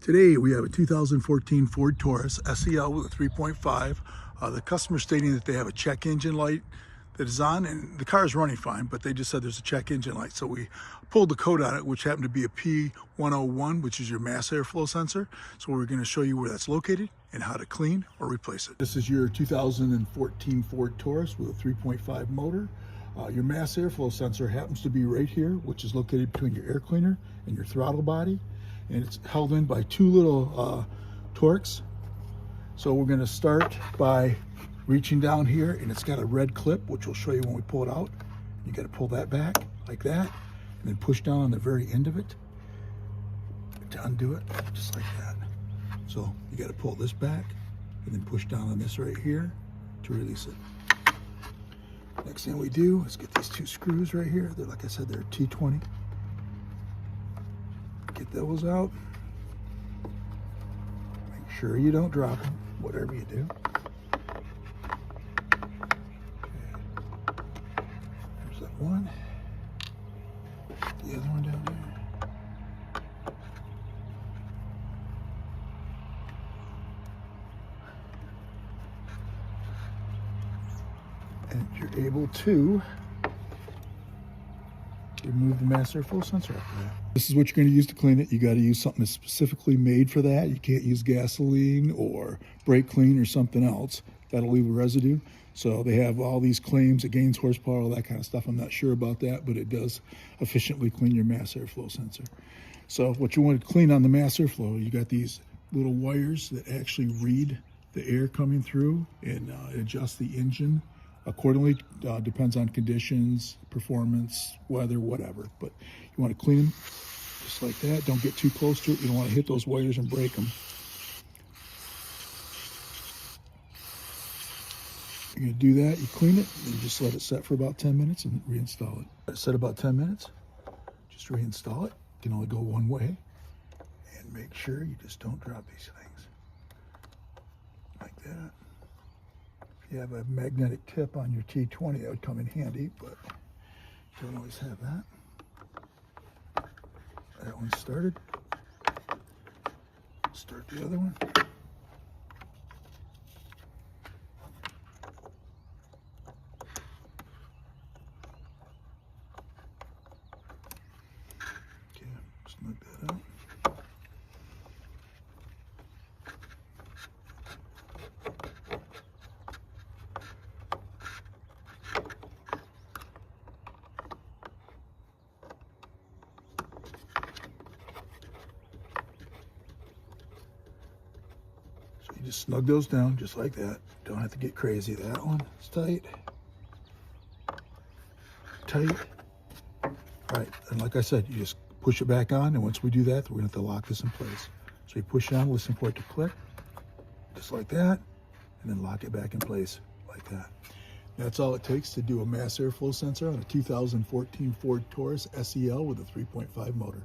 Today we have a 2014 Ford Taurus SEL with a 3.5. The customer stating that they have a check engine light that is on, and the car is running fine, but they just said there's a check engine light. So we pulled the code on it, which happened to be a P101, which is your mass airflow sensor. So we're going to show you where that's located and how to clean or replace it. This is your 2014 Ford Taurus with a 3.5 motor. Your mass airflow sensor happens to be right here, which is located between your air cleaner and your throttle body. And it's held in by two little Torx. So we're going to start by reaching down here, and it's got a red clip, which we'll show you when we pull it out. You got to pull that back like that, and then push down on the very end of it to undo it, just like that. So you got to pull this back and then push down on this right here to release it. Next thing we do is get these two screws right here. They're, like I said, they're T20. Get those out. Make sure you don't drop them, whatever you do. Okay. There's that one. The other one down there. And you're able to remove the mass airflow sensor after that. This is what you're going to use to clean it. You got to use something that's specifically made for that. You can't use gasoline or brake clean or something else. That'll leave a residue. So they have all these claims, it gains horsepower, all that kind of stuff. I'm not sure about that, but it does efficiently clean your mass airflow sensor. So what you want to clean on the mass airflow, you got these little wires that actually read the air coming through and adjust the engine accordingly. Depends on conditions, performance, weather, whatever. But you want to clean them just like that. Don't get too close to it. You don't want to hit those wires and break them. You're going to do that. You clean it and just let it set for about 10 minutes and reinstall it. Set about 10 minutes. Just reinstall it. You can only go one way. And make sure you just don't drop these things. Like that. If you have a magnetic tip on your T20, that would come in handy, but you don't always have that. That one started. Start the other one. Okay, snug that out. You just snug those down just like that. Don't have to get crazy. That one is tight. Tight. All right, and like I said, you just push it back on, and once we do that, we're gonna have to lock this in place. So you push it on, listen for it to click, just like that, and then lock it back in place like that. That's all it takes to do a mass airflow sensor on a 2014 Ford Taurus SEL with a 3.5 motor.